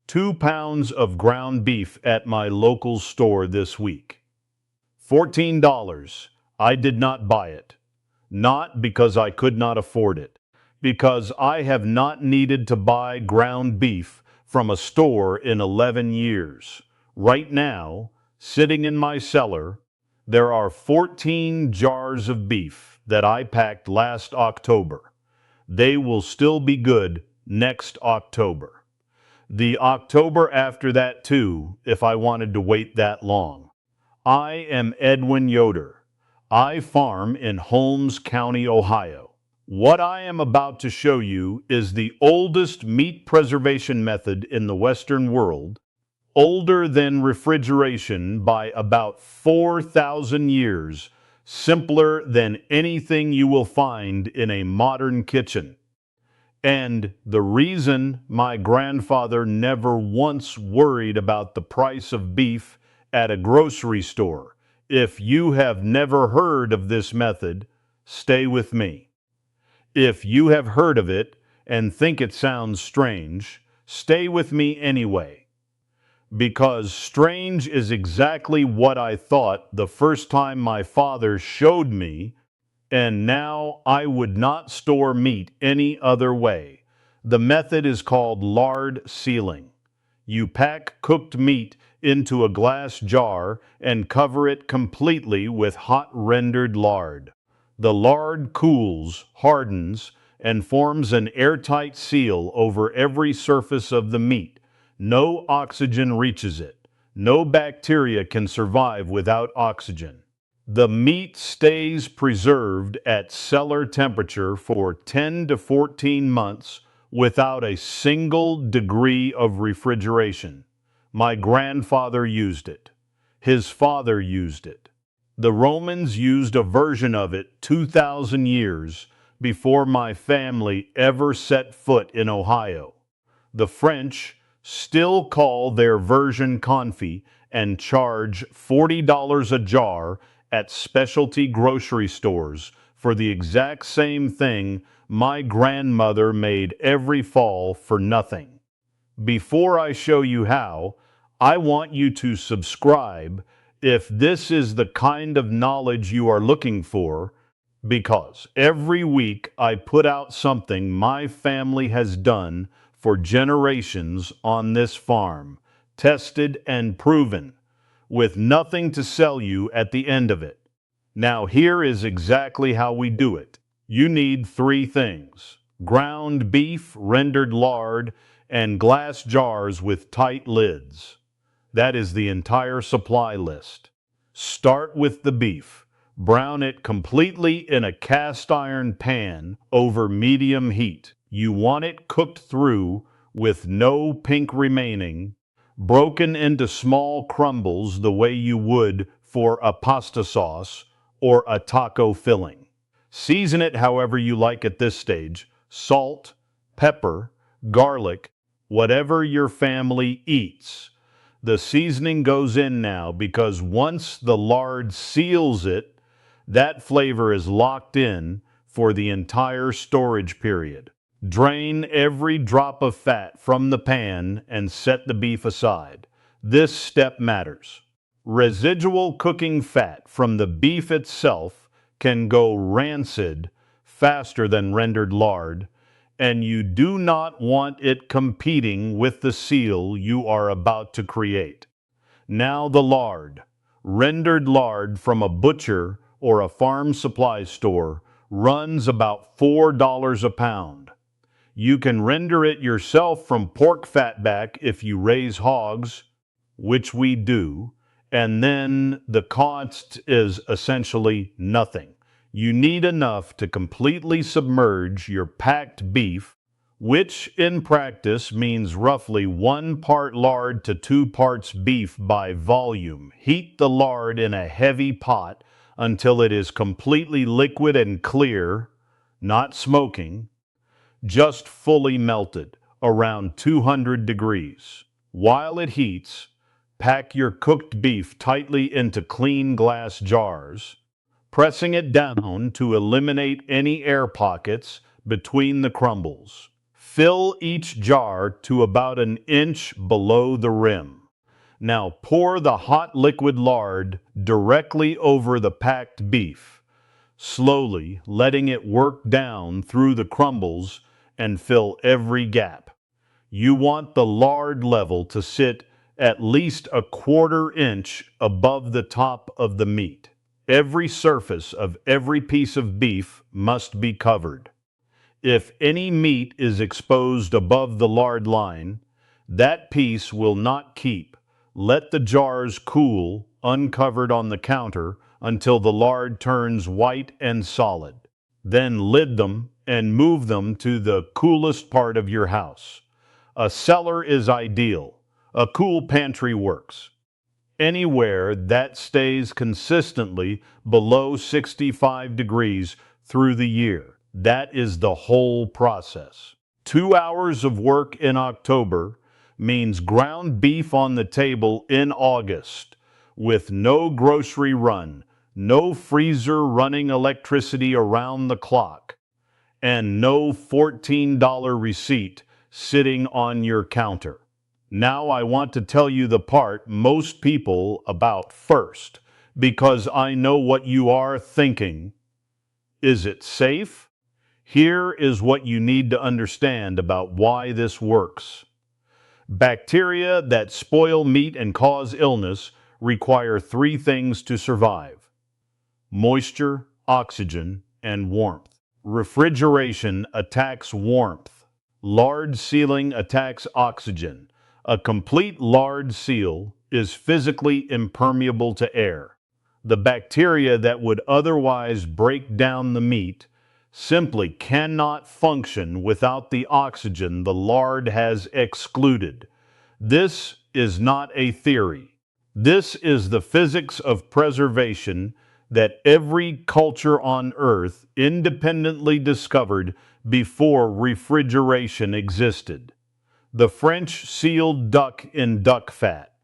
2 pounds of ground beef at my local store this week. $14. I did not buy it. Not because I could not afford it, because I have not needed to buy ground beef from a store in 11 years. Right now, sitting in my cellar, there are 14 jars of beef that I packed last October. They will still be good next October. The October after that too, if I wanted to wait that long. I am Edwin Yoder. I farm in Holmes County, Ohio. What I am about to show you is the oldest meat preservation method in the Western world, older than refrigeration by about 4,000 years, simpler than anything you will find in a modern kitchen. And the reason my grandfather never once worried about the price of beef at a grocery store. If you have never heard of this method, stay with me. If you have heard of it and think it sounds strange, stay with me anyway. Because strange is exactly what I thought the first time my father showed me, and now I would not store meat any other way. The method is called lard sealing. You pack cooked meat into a glass jar and cover it completely with hot rendered lard. The lard cools, hardens, and forms an airtight seal over every surface of the meat. No oxygen reaches it. No bacteria can survive without oxygen. The meat stays preserved at cellar temperature for 10 to 14 months without a single degree of refrigeration. My grandfather used it. His father used it. The Romans used a version of it 2,000 years before my family ever set foot in Ohio. The French still call their version confit and charge $40 a jar at specialty grocery stores for the exact same thing my grandmother made every fall for nothing. Before I show you how, I want you to subscribe if this is the kind of knowledge you are looking for, because every week I put out something my family has done for generations on this farm, tested and proven, with nothing to sell you at the end of it. Now here is exactly how we do it. You need 3 things: ground beef, rendered lard, and glass jars with tight lids. That is the entire supply list. Start with the beef. Brown it completely in a cast iron pan over medium heat. You want it cooked through with no pink remaining, broken into small crumbles the way you would for a pasta sauce or a taco filling. Season it however you like at this stage: salt, pepper, garlic, whatever your family eats. The seasoning goes in now because once the lard seals it, that flavor is locked in for the entire storage period. Drain every drop of fat from the pan and set the beef aside. This step matters. Residual cooking fat from the beef itself can go rancid faster than rendered lard, and you do not want it competing with the seal you are about to create. Now the lard. Rendered lard from a butcher or a farm supply store runs about $4 a pound. You can render it yourself from pork fatback if you raise hogs, which we do, and then the cost is essentially nothing. You need enough to completely submerge your packed beef, which in practice means roughly 1 part lard to 2 parts beef by volume. Heat the lard in a heavy pot until it is completely liquid and clear, not smoking, just fully melted, around 200 degrees. While it heats, pack your cooked beef tightly into clean glass jars, pressing it down to eliminate any air pockets between the crumbles. Fill each jar to about an inch below the rim. Now pour the hot liquid lard directly over the packed beef, slowly letting it work down through the crumbles and fill every gap. You want the lard level to sit at least a quarter inch above the top of the meat. Every surface of every piece of beef must be covered. If any meat is exposed above the lard line, that piece will not keep. Let the jars cool, uncovered on the counter, until the lard turns white and solid. Then lid them and move them to the coolest part of your house. A cellar is ideal. A cool pantry works. Anywhere that stays consistently below 65 degrees through the year. That is the whole process. 2 hours of work in October means ground beef on the table in August with no grocery run, no freezer running electricity around the clock, and no $14 receipt sitting on your counter. Now I want to tell you the part most people about first, because I know what you are thinking. Is it safe? Here is what you need to understand about why this works. Bacteria that spoil meat and cause illness require 3 things to survive: moisture, oxygen, and warmth. Refrigeration attacks warmth. Lard sealing attacks oxygen. A complete lard seal is physically impermeable to air. The bacteria that would otherwise break down the meat simply cannot function without the oxygen the lard has excluded. This is not a theory. This is the physics of preservation that every culture on Earth independently discovered before refrigeration existed. The French sealed duck in duck fat.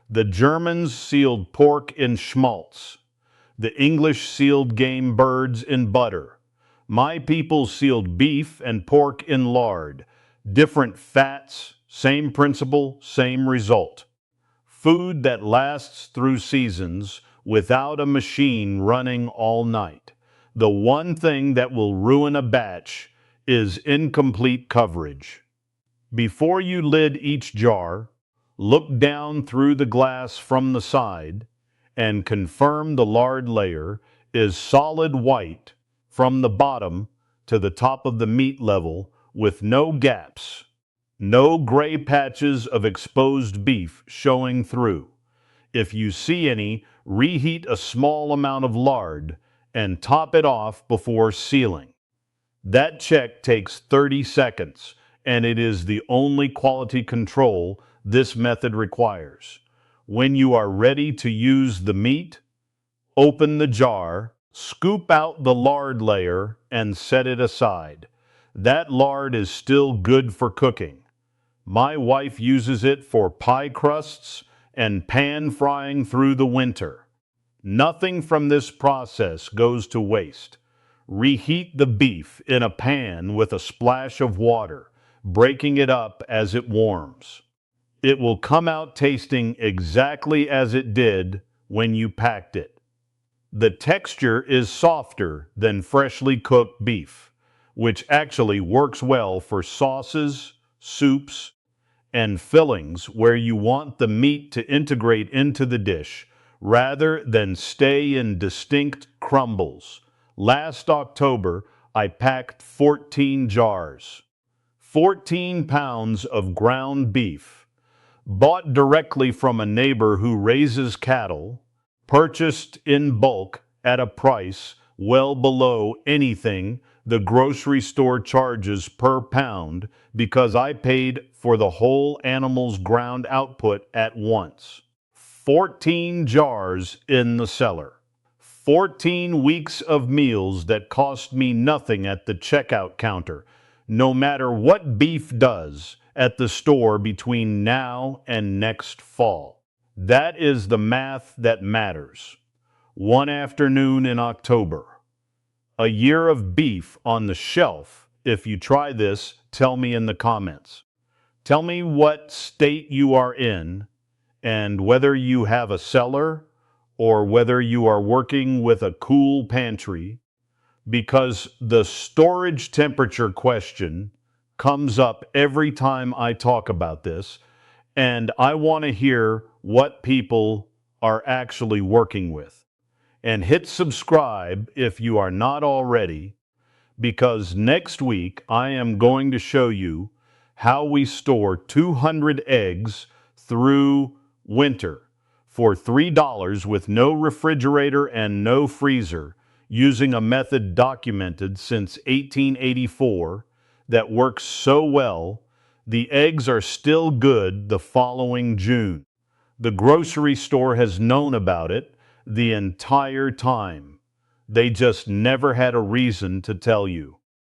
The Germans sealed pork in schmaltz. The English sealed game birds in butter. My people sealed beef and pork in lard. Different fats, same principle, same result. Food that lasts through seasons without a machine running all night. The one thing that will ruin a batch is incomplete coverage. Before you lid each jar, look down through the glass from the side and confirm the lard layer is solid white from the bottom to the top of the meat level with no gaps, no gray patches of exposed beef showing through. If you see any, reheat a small amount of lard and top it off before sealing. That check takes 30 seconds, and it is the only quality control this method requires. When you are ready to use the meat, open the jar, scoop out the lard layer, and set it aside. That lard is still good for cooking. My wife uses it for pie crusts and pan frying through the winter. Nothing from this process goes to waste. Reheat the beef in a pan with a splash of water, breaking it up as it warms. It will come out tasting exactly as it did when you packed it. The texture is softer than freshly cooked beef, which actually works well for sauces, soups, and fillings where you want the meat to integrate into the dish rather than stay in distinct crumbles. Last October, I packed 14 jars, 14 pounds of ground beef, bought directly from a neighbor who raises cattle, purchased in bulk at a price well below anything the grocery store charges per pound because I paid for the whole animal's ground output at once. 14 jars in the cellar. 14 weeks of meals that cost me nothing at the checkout counter, no matter what beef does at the store between now and next fall. That is the math that matters. One afternoon in October. A year of beef on the shelf If you try this, tell me in the comments. Tell me what state you are in and whether you have a cellar or whether you are working with a cool pantry, because the storage temperature question comes up every time I talk about this, and I want to hear what people are actually working with. And hit subscribe if you are not already, because next week I am going to show you how we store 200 eggs through winter for $3 with no refrigerator and no freezer, using a method documented since 1884 that works so well, the eggs are still good the following June. The grocery store has known about it the entire time. They just never had a reason to tell you.